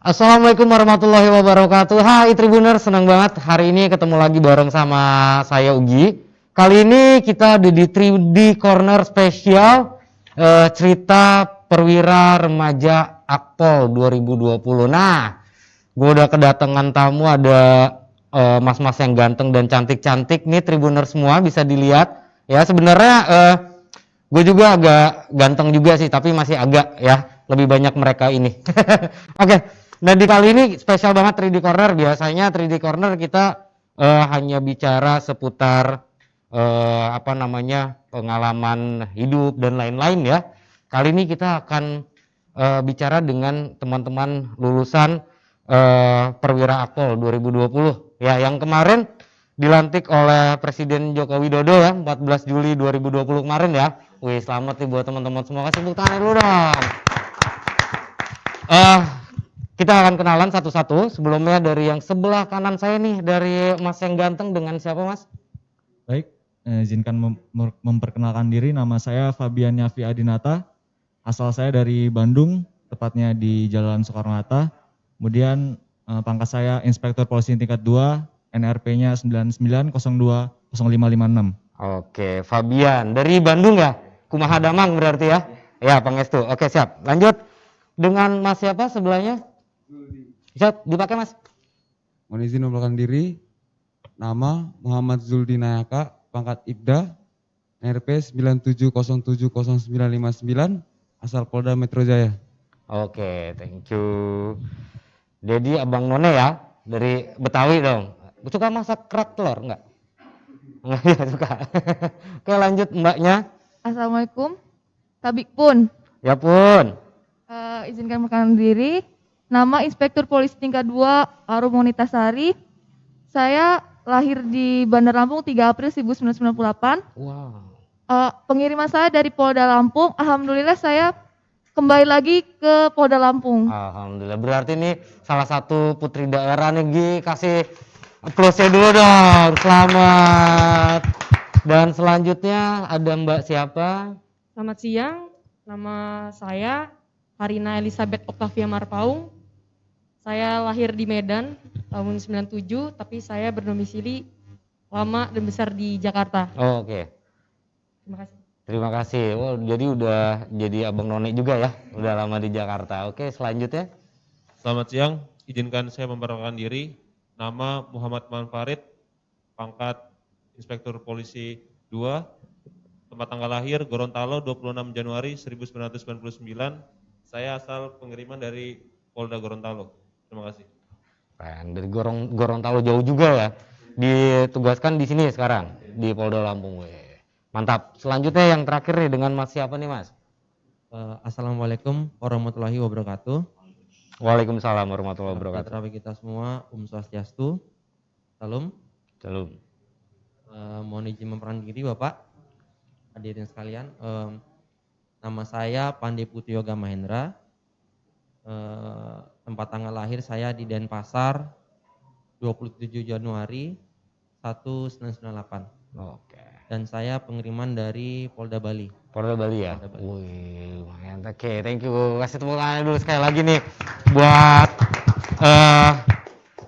Assalamualaikum warahmatullahi wabarakatuh. Hai Tribuners, senang banget hari ini ketemu lagi bareng sama saya Ugi. Kali ini kita ada di 3D Corner spesial cerita perwira remaja Akpol 2020. Nah, gue udah kedatangan tamu, ada mas-mas yang ganteng dan cantik-cantik nih Tribuners semua, bisa dilihat. Ya sebenarnya gue juga agak ganteng juga sih, tapi masih agak ya, lebih banyak mereka ini. Oke. Nah di kali ini spesial banget 3D Corner. Biasanya 3D Corner kita hanya bicara seputar pengalaman hidup dan lain-lain ya. Kali ini kita akan bicara dengan teman-teman lulusan Perwira Akpol 2020 ya, yang kemarin dilantik oleh Presiden Joko Widodo ya, 14 Juli 2020 kemarin ya. Wih, selamat nih buat teman-teman semua. Kasih tepuk tangan dulu dong. Kita akan kenalan satu-satu. Sebelumnya dari yang sebelah kanan saya nih, dari Mas yang ganteng, dengan siapa Mas? Baik, izinkan memperkenalkan diri. Nama saya Fabian Yafi Adinata. Asal saya dari Bandung, tepatnya di Jalan Soekarno-Hatta. Kemudian pangkat saya Inspektur Polisi tingkat 2, NRP-nya 99020556. Oke, Fabian dari Bandung ya? Kumaha Damang berarti ya? Ya, Pangestu. Oke, siap. Lanjut dengan Mas siapa sebelahnya? Siap, dipakai Mas. Mohon izin memperkenalkan diri. Nama Muhammad Zuldi Nayaka, pangkat Ibda, NRP 97070959, asal Polda Metro Jaya. Oke, thank you. Jadi Abang None ya, dari Betawi dong. Suka masak kerak telur enggak? Enggak suka. Oke, lanjut Mbaknya. Assalamualaikum, Tabik Pun. Ya pun. Izinkan memperkenalkan diri. Nama Inspektur Polisi tingkat 2 Arum Monitasari. Saya lahir di Bandar Lampung 3 April 1998. Wow. Pengiriman saya dari Polda Lampung. Alhamdulillah saya kembali lagi ke Polda Lampung. Alhamdulillah. Berarti ini salah satu putri daerah nih, Gi. Kasih aplausnya dulu dong. Selamat. Dan selanjutnya ada Mbak siapa? Selamat siang, nama saya Harina Elizabeth Octavia Marpaung. Saya lahir di Medan tahun 97, tapi saya berdomisili lama dan besar di Jakarta. Oh, oke. Terima kasih. Terima kasih. Oh, jadi udah jadi Abang None juga ya. Udah lama di Jakarta. Oke, selanjutnya. Selamat siang, izinkan saya memperkenalkan diri. Nama Muhammad Manfarid, pangkat Inspektur Polisi 2, tempat tanggal lahir Gorontalo 26 Januari 1999. Saya asal pengiriman dari Polda Gorontalo. Terima kasih. Keren, dari Gorontalo jauh juga ya. Ditugaskan di sini sekarang di Polda Lampung. Weh. Mantap. Selanjutnya yang terakhir nih dengan Mas siapa nih Mas? Assalamualaikum warahmatullahi wabarakatuh. Waalaikumsalam warahmatullahi wabarakatuh. Putra kita semua, Swastiastu. Salam. Salam. Mohon izin memperkenalkan diri Bapak, hadirin sekalian. Nama saya Pandey Putri Yoga Mahendra. Tempat tanggal lahir saya di Denpasar 27 Januari 1998. Oke. Dan saya pengiriman dari Polda Bali. Polda Bali ya? Polda Bali. Wih, lumayan. Oke, thank you. Kasih tepuk tangan dulu sekali lagi nih buat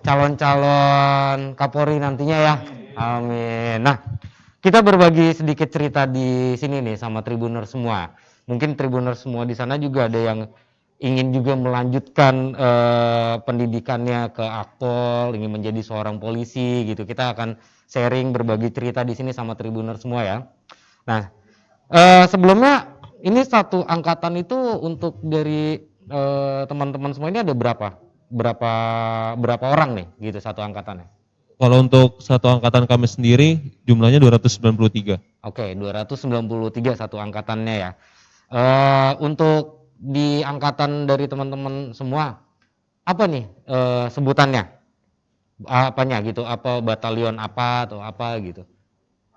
calon-calon Kapolri nantinya ya. Amin. Nah, kita berbagi sedikit cerita di sini nih sama Tribuners semua. Mungkin Tribuners semua di sana juga ada yang ingin juga melanjutkan pendidikannya ke Akpol, ingin menjadi seorang polisi gitu. Kita akan sharing berbagi cerita di sini sama Tribuners semua ya. Nah, sebelumnya ini satu angkatan itu untuk dari teman-teman semua ini ada berapa orang nih gitu satu angkatannya? Kalau untuk satu angkatan kami sendiri jumlahnya 293. Oke, 293 satu angkatannya ya. Untuk di angkatan dari teman-teman semua apa nih sebutannya? Apanya gitu? Apa batalion apa atau apa gitu?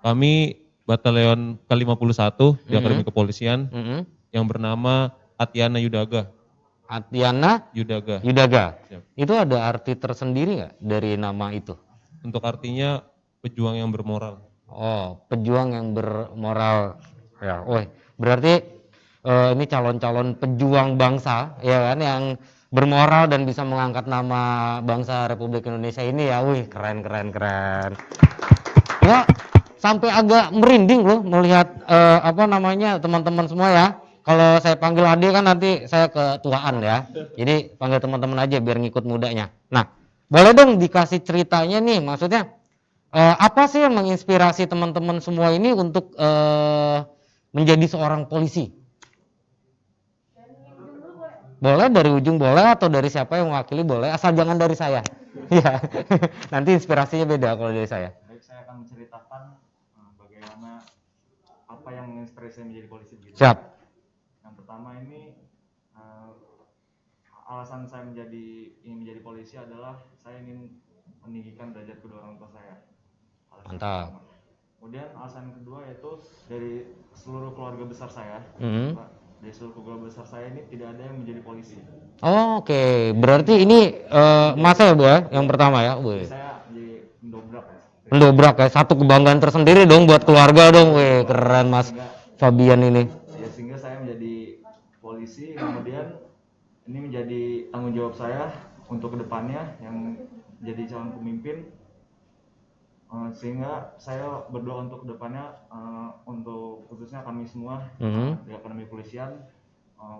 Kami batalion ke-51 di Akademi Kepolisian yang bernama Atiana Yudaga. Atiana Yudaga. Siap. Itu ada arti tersendiri nggak dari nama itu? Untuk artinya pejuang yang bermoral. Oh, pejuang yang bermoral. Ya, berarti ini calon-calon pejuang bangsa ya kan, yang bermoral dan bisa mengangkat nama bangsa Republik Indonesia ini ya. Wih, keren. Ya, sampai agak merinding loh melihat teman-teman semua ya. Kalau saya panggil Ade kan nanti saya ketuaan ya. Jadi panggil teman-teman aja biar ngikut mudanya. Nah, boleh dong dikasih ceritanya nih, maksudnya apa sih yang menginspirasi teman-teman semua ini untuk menjadi seorang polisi? Boleh dari ujung boleh atau dari siapa yang mewakili boleh, asal jangan dari saya. Ya, nanti inspirasinya beda kalau dari saya. Baik, saya akan menceritakan bagaimana apa yang menginspirasi saya menjadi polisi begitu. Siap. Yang pertama ini alasan saya ingin menjadi polisi adalah saya ingin meninggikan derajat kedua orang tua saya. Alasan Mantap. pertama. Kemudian alasan kedua yaitu dari seluruh keluarga besar saya. Pak, dari seluruh keluarga besar saya ini tidak ada yang menjadi polisi. Oh, oke. Berarti ini Mas ya, Bu ya, yang pertama ya. Jadi Wih. saya jadi mendobrak ya. Mendobrak ya, satu kebanggaan tersendiri dong buat keluarga dong. Wih, keren Mas Fabian ini. Ya, sehingga saya menjadi polisi, kemudian ini menjadi tanggung jawab saya untuk kedepannya yang jadi calon pemimpin. Sehingga saya berdoa untuk kedepannya untuk khususnya kami semua di Akademi Polisian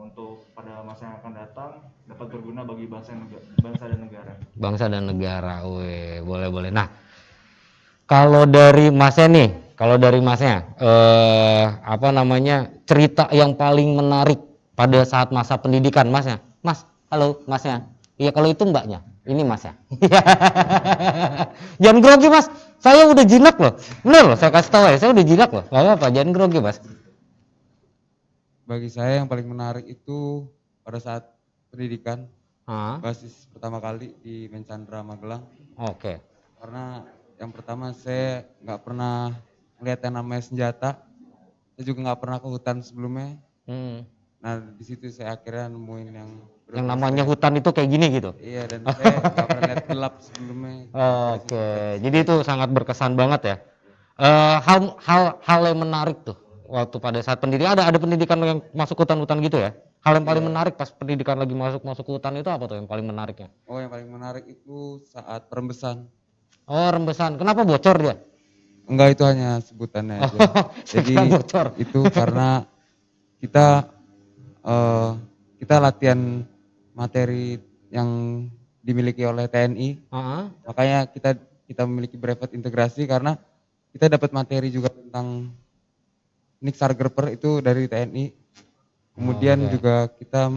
untuk pada masa yang akan datang dapat berguna bagi bangsa dan negara. Bangsa dan negara. Wih, boleh. Nah, kalau dari Masnya nih, cerita yang paling menarik pada saat masa pendidikan Masnya. Mas, halo Masnya. Iya, kalau itu Mbaknya. Ini Masnya. Jangan grogi Mas. Saya udah jinak loh. Bener loh, saya kasih tahu ya, saya udah jinak loh. Gak apa-apa, jangan grogi Mas. Bagi saya yang paling menarik itu pada saat pendidikan basis pertama kali di Mencandra Magelang. Oke. Karena yang pertama saya nggak pernah melihat yang namanya senjata. Saya juga nggak pernah ke hutan sebelumnya. Nah di situ saya akhirnya nemuin yang namanya hutan itu kayak gini gitu. Iya, dan saya nggak pernah lihat gelap sebelumnya. Oke, jadi itu sangat berkesan banget ya. Hal yang menarik tuh waktu pada saat pendidikan, ada pendidikan yang masuk hutan-hutan gitu ya. Hal yang paling menarik pas pendidikan lagi masuk hutan itu apa tuh yang paling menariknya? Oh, yang paling menarik itu saat perembesan. Oh, rembesan. Kenapa bocor dia? Enggak, itu hanya sebutannya aja. Jadi bocor. Itu karena kita latihan materi yang dimiliki oleh TNI. Makanya kita memiliki brevet integrasi karena kita dapat materi juga tentang Nik Sargerper itu dari TNI. Kemudian juga kita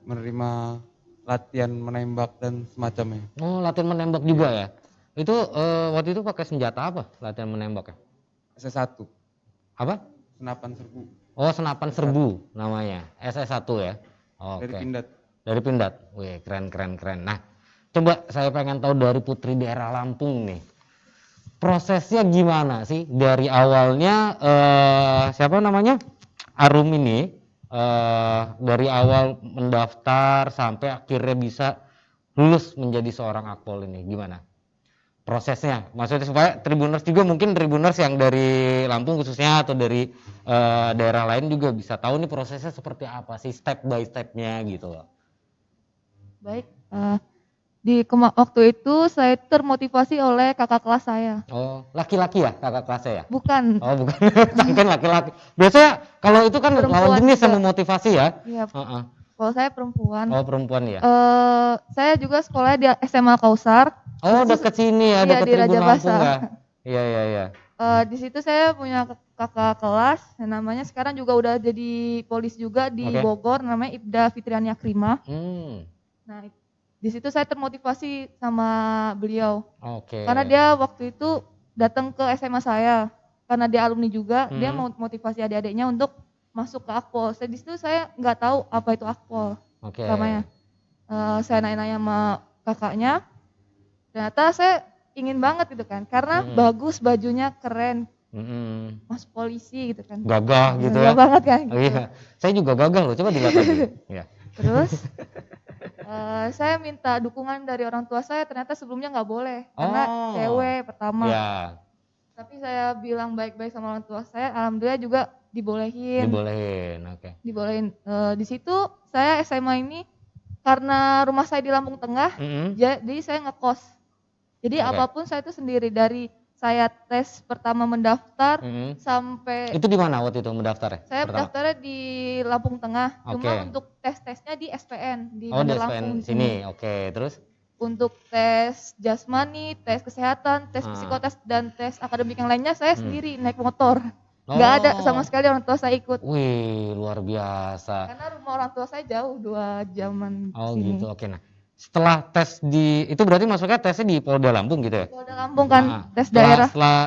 menerima latihan menembak dan semacamnya. Oh, latihan menembak juga ya? Itu waktu itu pakai senjata apa latihan menembaknya? SS1. Apa? Senapan serbu. Oh, senapan serbu namanya. SS1 ya? Oke. Dari Pindad. Dari Pindad. Wih, keren. Nah, coba saya pengen tahu dari Putri daerah Lampung nih. Prosesnya gimana sih dari awalnya Arum ini dari awal mendaftar sampai akhirnya bisa lulus menjadi seorang akpol ini gimana prosesnya? Maksudnya supaya Tribuners juga mungkin Tribuners yang dari Lampung khususnya atau dari daerah lain juga bisa tahu nih prosesnya seperti apa sih step by stepnya gitu loh. Baik, waktu itu saya termotivasi oleh kakak kelas saya. Oh, laki-laki ya kakak kelasnya ya? Bukan. Oh, bukan. Sangkain laki-laki. Biasanya kalau itu kan lawan jenis yang memotivasi ya? Iya. Kalau saya perempuan. Oh, perempuan ya? Saya juga sekolah di SMA Kausar. Oh, dekat sini ya, dekat Tribun Lampung ya? Iya. Di situ saya punya kakak kelas, yang namanya sekarang juga udah jadi polis juga di Bogor, namanya Ibda Fitriani Akrima. Nah, di situ saya termotivasi sama beliau. Karena dia waktu itu datang ke SMA saya, karena dia alumni juga, dia mau motivasi adik-adiknya untuk masuk ke Akpol. Di situ saya nggak tahu apa itu Akpol, namanya. Saya nanya-nanya sama kakaknya, ternyata saya ingin banget gitu kan, karena bagus bajunya keren, mas polisi gitu kan. Gagah gitu ya. Gagah banget kan. Gitu. Iya, saya juga gagah loh, coba dilihat lagi. Ya. Terus saya minta dukungan dari orang tua saya, ternyata sebelumnya nggak boleh, karena cewek pertama. Ya. Tapi saya bilang baik-baik sama orang tua saya, alhamdulillah juga Dibolehin. Oke. Dibolehin. Di situ saya SMA ini karena rumah saya di Lampung Tengah, jadi saya ngekos. Jadi apapun saya itu sendiri, dari saya tes pertama mendaftar sampai. Itu di mana waktu itu mendaftar? Saya mendaftarnya di Lampung Tengah. Cuma untuk tes-tesnya di SPN di Bandar Lampung sini. Oke, terus? Untuk tes jasmani, tes kesehatan, tes psikotes dan tes akademik yang lainnya saya sendiri naik motor. Nggak ada sama sekali orang tua saya ikut. Wih, luar biasa. Karena rumah orang tua saya jauh 2 jaman sini. Gitu, oke. Nah, setelah tes itu berarti masuknya tesnya di Polda Lampung gitu ya? Polda Lampung kan, tes daerah. Setelah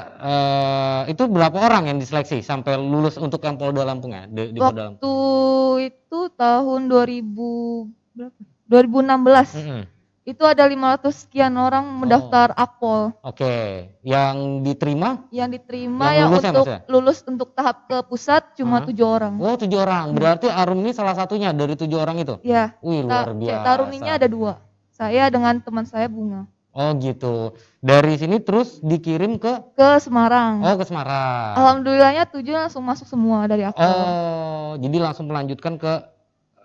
itu berapa orang yang diseleksi sampai lulus untuk yang Polda Lampung ya? Di Polda Lampung? Waktu itu tahun 2016. Itu ada 500 sekian orang mendaftar Akpol. Oke, yang diterima? Yang diterima yang untuk lulus untuk tahap ke pusat cuma 7 orang. Oh, 7 orang. Berarti Arum ini salah satunya dari 7 orang itu? Iya. Wih, luar biasa. Taruninya ada 2. Saya dengan teman saya Bunga. Oh gitu. Dari sini terus dikirim ke Semarang. Oh, ke Semarang. Alhamdulillahnya 7 langsung masuk semua dari Akpol. Oh, jadi langsung melanjutkan ke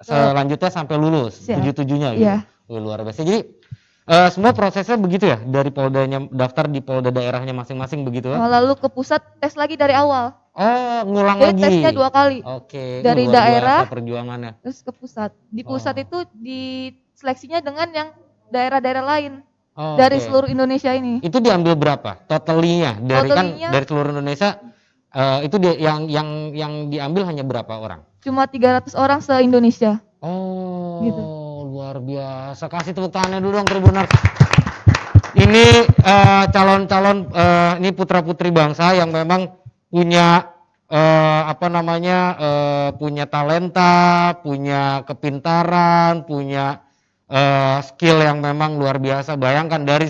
selanjutnya sampai lulus. 7-7-nya gitu. Iya. Wih, luar biasa. Jadi semua prosesnya begitu ya, dari poldanya daftar di polda daerahnya masing-masing begitu ya? Lalu ke pusat tes lagi dari awal. Oh, ngulang jadi lagi. Tesnya 2 kali. Oke. Dari daerah perjuangannya. Terus ke pusat. Di pusat itu diseleksinya dengan yang daerah-daerah lain dari seluruh Indonesia ini. Itu diambil berapa? Totalinya dari dari seluruh Indonesia itu yang diambil hanya berapa orang? Cuma 300 orang se-Indonesia. Oh. Gitu. Luar biasa. Kasih tepuk tangannya dulu dong Tribuners. Ini calon-calon ini putra-putri bangsa yang memang punya punya talenta, punya kepintaran, punya skill yang memang luar biasa. Bayangkan dari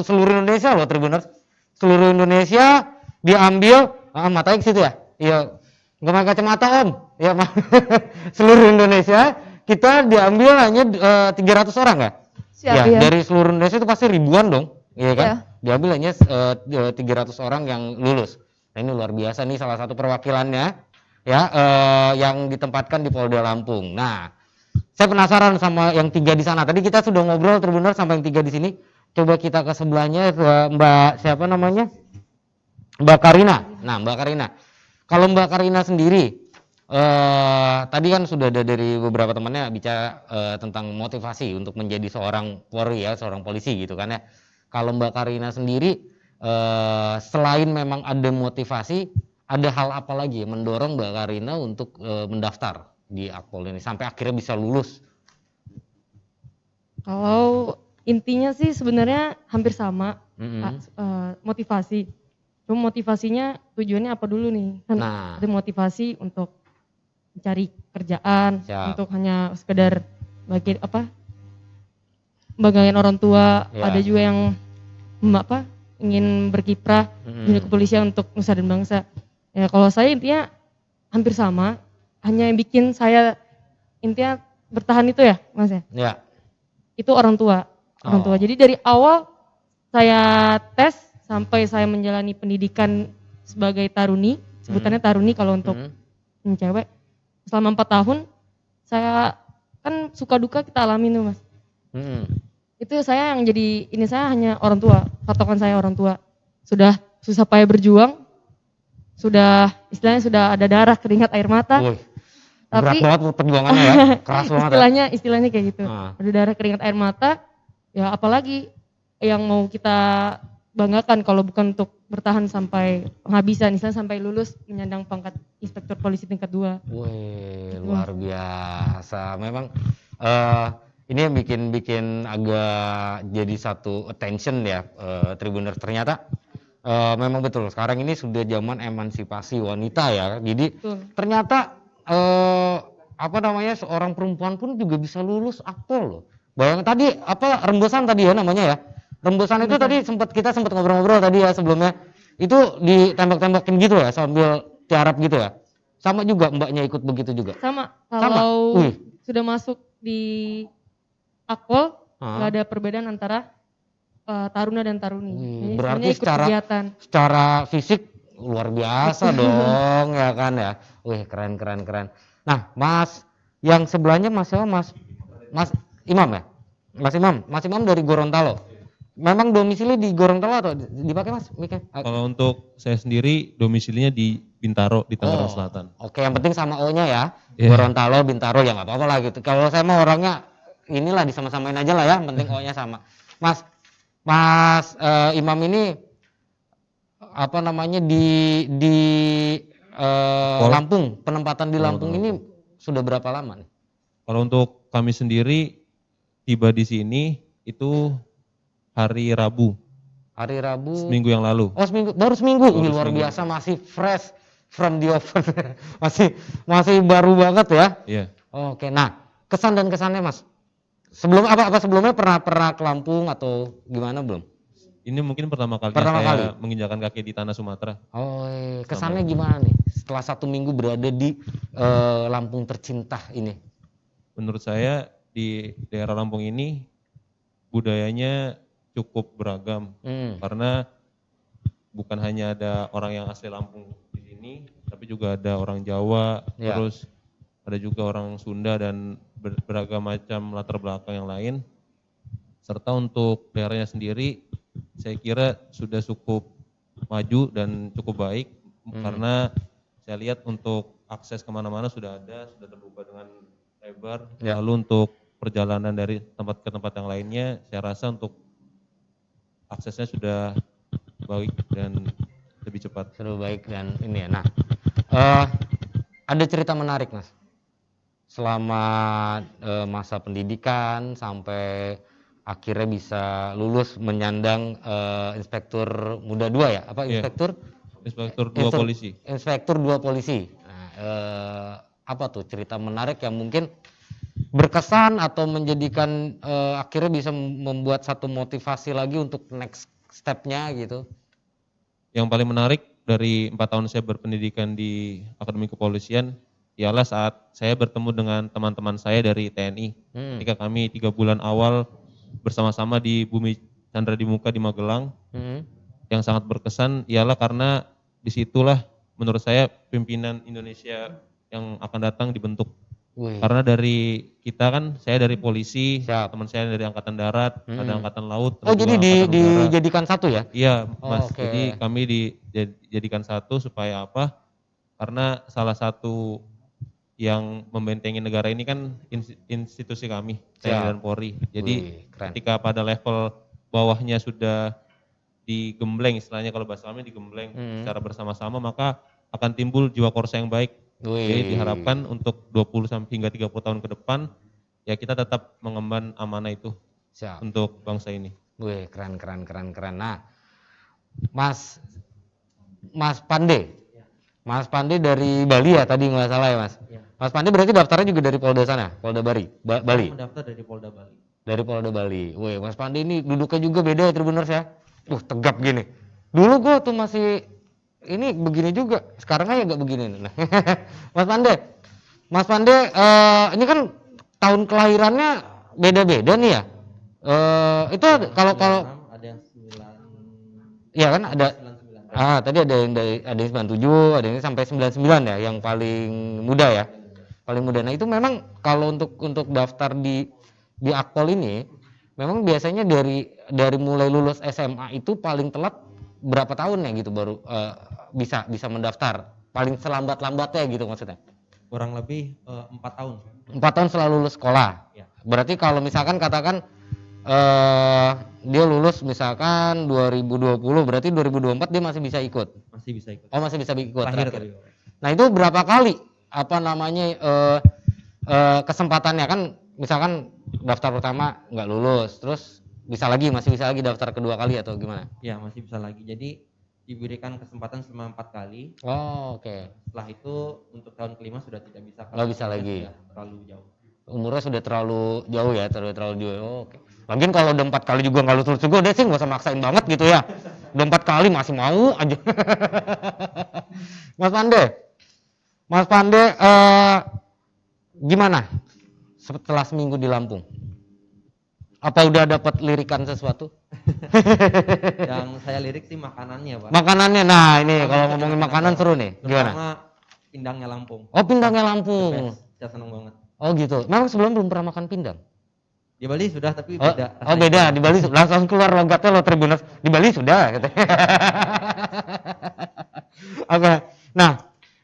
seluruh Indonesia loh Tribuners. Seluruh Indonesia diambil, matanya ke situ ya? Iya. Nggak pakai kacamata Om. Ya, seluruh Indonesia kita diambil hanya 300 orang nggak? Ya, dari seluruh Indonesia itu pasti ribuan dong, iya kan? Diambil hanya 300 orang yang lulus. Nah, ini luar biasa nih salah satu perwakilannya ya yang ditempatkan di Polda Lampung. Nah, saya penasaran sama yang 3 di sana. Tadi kita sudah ngobrol terbenar sampai yang 3 di sini. Coba kita ke sebelahnya Mbak siapa namanya? Mbak Karina. Nah, Mbak Karina. Kalau Mbak Karina sendiri tadi kan sudah ada dari beberapa temannya bicara tentang motivasi untuk menjadi seorang Polri ya, seorang polisi gitu kan ya. Kalau Mbak Karina sendiri selain memang ada motivasi, ada hal apa lagi yang mendorong Mbak Karina untuk mendaftar di Akpol ini sampai akhirnya bisa lulus? Kalau intinya sih sebenarnya hampir sama, motivasi. Cuma motivasinya tujuannya apa dulu nih? Kan ada motivasi untuk mencari kerjaan, untuk hanya sekedar banggain orang tua. Ada juga yang ingin berkiprah di kepolisian untuk nusa dan bangsa. Ya kalau saya intinya hampir sama, hanya yang bikin saya intinya bertahan itu ya Mas ya. Ya. Itu orang tua. Jadi dari awal saya tes sampai saya menjalani pendidikan sebagai taruni, sebutannya taruni kalau untuk cewek. Selama 4 tahun, saya kan suka duka kita alami tuh Mas. Itu saya yang jadi, ini saya hanya orang tua, patokan saya orang tua. Sudah susah payah berjuang, istilahnya sudah ada darah, keringat, air mata. Tapi berat banget perjuangannya ya, keras banget. Istilahnya kayak gitu. Ada darah, keringat, air mata, ya apalagi yang mau kita banggakan kalau bukan untuk bertahan sampai penghabisan, misalnya sampai lulus menyandang pangkat inspektur polisi tingkat 2. Wih, luar biasa. Memang ini yang bikin agak jadi satu attention ya Tribuners. Ternyata memang betul sekarang ini sudah zaman emansipasi wanita ya. Jadi ternyata seorang perempuan pun juga bisa lulus Akpol loh. Bayangkan tadi rembusan tadi ya namanya ya. Rembusan itu tadi kita sempat ngobrol-ngobrol tadi ya sebelumnya. Itu ditembak-tembakin gitu ya sambil tiarap gitu ya. Sama juga mbaknya ikut begitu juga. Kalau sudah masuk di Akpol nggak ada perbedaan antara taruna dan taruni. Berarti secara fisik luar biasa dong ya kan ya. Wih, keren. Nah, Mas yang sebelahnya Mas Imam ya? Mas Imam dari Gorontalo. Memang domisili di Gorontalo atau dipakai Mas? Kalau untuk saya sendiri domisilinya di Bintaro di Tangerang Selatan. Oke, yang penting sama O-nya ya. Yeah. Gorontalo, Bintaro ya nggak apa-apa lah gitu. Kalau saya mah orangnya inilah disama-samain aja lah ya, yang penting O-nya sama. Mas Imam ini apa namanya di Lampung, penempatan di Lampung ini sudah berapa lama nih? Kalau untuk kami sendiri tiba di sini itu hari Rabu. Hari Rabu. Seminggu yang lalu. Oh, baru seminggu. Luar biasa, masih fresh from the oven. masih baru banget ya. Iya. Oke, nah kesan dan kesannya Mas. Sebelumnya pernah ke Lampung atau gimana belum? Ini mungkin pertama kali menginjakan kaki di tanah Sumatera. Oh, kesannya gimana nih setelah 1 minggu berada di Lampung tercinta ini? Menurut saya di daerah Lampung ini budayanya cukup beragam karena bukan hanya ada orang yang asli Lampung di sini, tapi juga ada orang Jawa, terus ada juga orang Sunda dan beragam macam latar belakang yang lain. Serta untuk daerahnya sendiri, saya kira sudah cukup maju dan cukup baik karena saya lihat untuk akses kemana-mana sudah terbuka dengan lebar. Lalu untuk perjalanan dari tempat ke tempat yang lainnya, saya rasa untuk aksesnya sudah baik dan lebih cepat. Sudah baik dan ini ya. Nah, ada cerita menarik Mas. Selama masa pendidikan sampai akhirnya bisa lulus menyandang Inspektur Muda 2 ya? Apa Inspektur? Inspektur 2 Polisi. Inspektur 2 Polisi. Nah, apa tuh cerita menarik yang mungkin berkesan atau menjadikan akhirnya bisa membuat satu motivasi lagi untuk next step-nya gitu? Yang paling menarik dari 4 tahun saya berpendidikan di Akademi Kepolisian ialah saat saya bertemu dengan teman-teman saya dari TNI. Ketika kami 3 bulan awal bersama-sama di Bumi Chandra di Muka di Magelang. Yang sangat berkesan ialah karena disitulah menurut saya pimpinan Indonesia yang akan datang dibentuk. Karena dari kita kan, saya dari polisi, teman saya dari Angkatan Darat, ada Angkatan Laut. Oh jadi dijadikan satu ya? Iya Mas, jadi kami dijadikan satu supaya apa? Karena salah satu yang membentengi negara ini kan institusi kami, TNI dan Polri. Jadi ketika pada level bawahnya sudah digembleng, istilahnya kalau bahasa kami digembleng secara bersama-sama, maka akan timbul jiwa korsa yang baik. Jadi diharapkan untuk 20 hingga 30 tahun ke depan ya kita tetap mengemban amanah itu untuk bangsa ini. Wih, keren. Nah, Mas Pande. Mas Pande dari Bali ya tadi nggak salah ya Mas? Ya. Mas Pande berarti daftarnya juga dari Polda sana, Polda Bali? Bali? Mendaftar dari Polda Bali. Dari Polda Bali. Wih, Mas Pande ini duduknya juga beda ya Tribuners ya? Tegap gini. Dulu gua tuh masih ini begini juga, sekarang aja nggak begini. Nah. Mas Pande, ini kan tahun kelahirannya beda-beda nih ya. Itu kalau ada yang 9. Iya kan ada. 99. Tadi ada yang 97, ada yang sampai 99 ya, yang paling muda ya. Paling muda. Nah, itu memang kalau untuk daftar di Akpol ini memang biasanya dari mulai lulus SMA itu paling telat berapa tahun ya gitu baru bisa mendaftar, paling selambat-lambatnya gitu maksudnya? Kurang lebih 4 tahun. 4 tahun setelah lulus sekolah. Ya. Berarti kalau misalkan katakan dia lulus misalkan 2020, berarti 2024 dia masih bisa ikut? Masih bisa ikut. Oh, masih bisa ikut terakhir. Nah, itu berapa kali kesempatannya kan, misalkan daftar pertama nggak lulus, terus masih bisa lagi daftar kedua kali atau gimana? Ya, masih bisa lagi. Jadi diberikan kesempatan selama 4 kali. Oh, oke. Setelah itu untuk tahun kelima sudah tidak bisa. Nggak bisa lagi. Terlalu jauh. Umurnya sudah terlalu jauh ya, terlalu jauh. Oh, oke. Lagian kalau udah 4 kali juga nggak lulus juga, udah sih nggak usah maksain banget gitu ya. Udah 4 kali masih mau aja. Mas Pande, gimana setelah seminggu di Lampung? Apa udah dapat lirikan sesuatu? Yang saya lirik sih makanannya, Pak. Makanannya, nah ini kalau ngomongin makanan seru nih, gimana? Terutama pindangnya Lampung. Oh, pindangnya Lampung. Saya seneng banget. Oh gitu. Memang sebelum belum pernah makan pindang? Di Bali sudah, tapi Oh, beda. oh beda, di Bali langsung keluar logatnya lo Tribuners. Di Bali sudah gitu. Oke. Nah,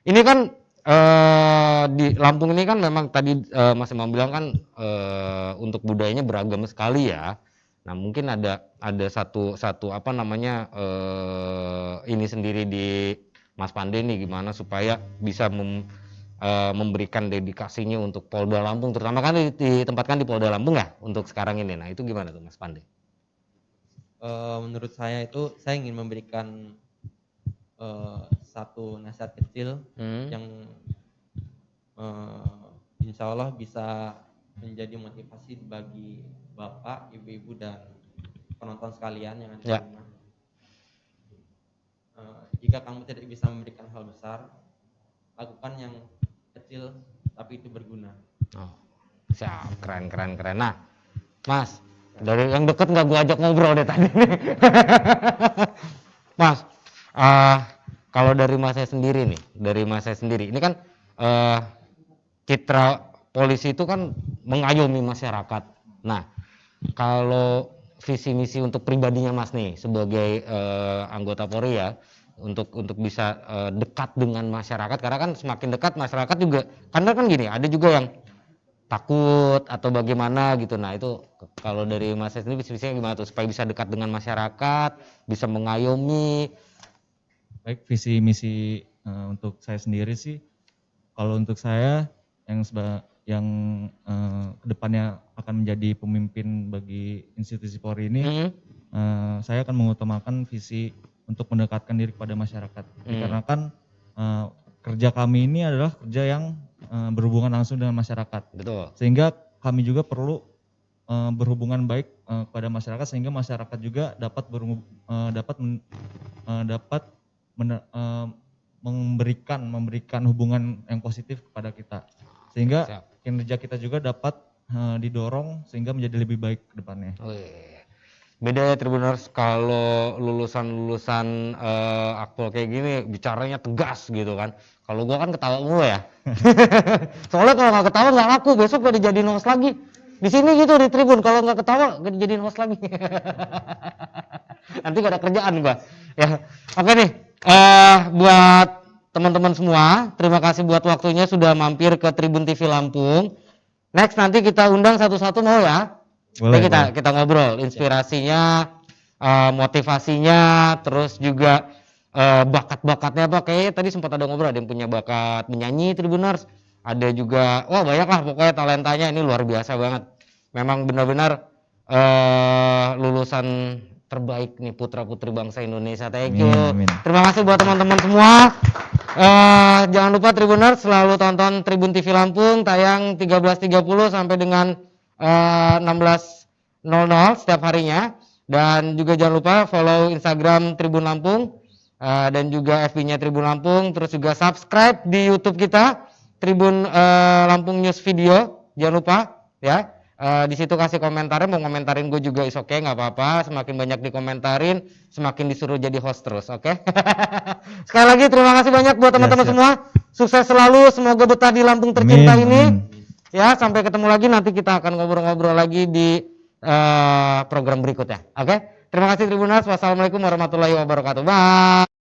ini kan di Lampung ini kan memang tadi Mas Imam bilang kan untuk budayanya beragam sekali ya. Nah, mungkin ada satu apa namanya ini sendiri di Mas Pande nih gimana supaya bisa memberikan dedikasinya untuk Polda Lampung, terutama kan ditempatkan di Polda Lampung ya untuk sekarang ini. Nah, itu gimana tuh Mas Pande? Menurut saya itu saya ingin memberikan satu nasihat kecil yang insya Allah bisa menjadi motivasi bagi Bapak, Ibu-ibu dan penonton sekalian yang ada di rumah. Jika kamu tidak bisa memberikan hal besar, lakukan yang kecil tapi itu berguna. Oh, siap, keren. Nah, Mas, dari yang deket nggak gua ajak ngobrol deh tadi nih. Mas, kalau dari Mas saya sendiri nih, ini kan citra polisi itu kan mengayomi masyarakat. Nah, kalau visi misi untuk pribadinya Mas nih sebagai anggota Polri ya, untuk bisa dekat dengan masyarakat, karena kan semakin dekat masyarakat juga, karena kan gini, ada juga yang takut atau bagaimana gitu. Nah, itu kalau dari Mas saya sendiri visi-visinya gimana tuh supaya bisa dekat dengan masyarakat, bisa mengayomi? Baik, visi misi untuk saya sendiri sih, kalau untuk saya yang kedepannya akan menjadi pemimpin bagi institusi Polri ini, saya akan mengutamakan visi untuk mendekatkan diri kepada masyarakat. Dikarenakan kerja kami ini adalah kerja yang berhubungan langsung dengan masyarakat. Betul. Sehingga kami juga perlu berhubungan baik kepada masyarakat, sehingga masyarakat juga dapat memberikan hubungan yang positif kepada kita, sehingga kinerja kita juga dapat didorong sehingga menjadi lebih baik ke depannya. Beda ya Tribuners, kalau lulusan akpol kayak gini bicaranya tegas gitu kan. Kalau gua kan ketawa mulu ya. Soalnya kalau nggak ketawa nggak laku, besok gak dijadiin host lagi. Di sini gitu di Tribun, kalau nggak ketawa gak dijadiin host lagi. Nanti gak ada kerjaan gua. Ya, oke nih. Buat teman-teman semua, terima kasih buat waktunya sudah mampir ke Tribun TV Lampung. Next nanti kita undang satu-satu mau ya. Boleh, kita ngobrol inspirasinya, motivasinya, terus juga bakat-bakatnya apa. Kayaknya tadi sempat ada ngobrol, ada yang punya bakat menyanyi Tribuners, ada juga wah banyak lah pokoknya talentanya ini luar biasa banget. Memang benar-benar lulusan terbaik nih putra-putri bangsa Indonesia. Thank you. Amin. Terima kasih buat teman-teman semua. Jangan lupa Tribuners selalu tonton Tribun TV Lampung, tayang 13.30 sampai dengan 16.00 setiap harinya, dan juga jangan lupa follow Instagram Tribun Lampung dan juga FB-nya Tribun Lampung, terus juga subscribe di YouTube kita Tribun Lampung News Video, jangan lupa ya. Di situ kasih komentarnya, mau komentarin gue juga is oke, nggak apa-apa, semakin banyak dikomentarin semakin disuruh jadi host terus, oke? Sekali lagi terima kasih banyak buat teman-teman semua, sukses selalu, semoga betah di Lampung tercinta ini. Ya, sampai ketemu lagi, nanti kita akan ngobrol-ngobrol lagi di program berikutnya. Oke? Terima kasih Tribuners. Wassalamualaikum warahmatullahi wabarakatuh. Bye.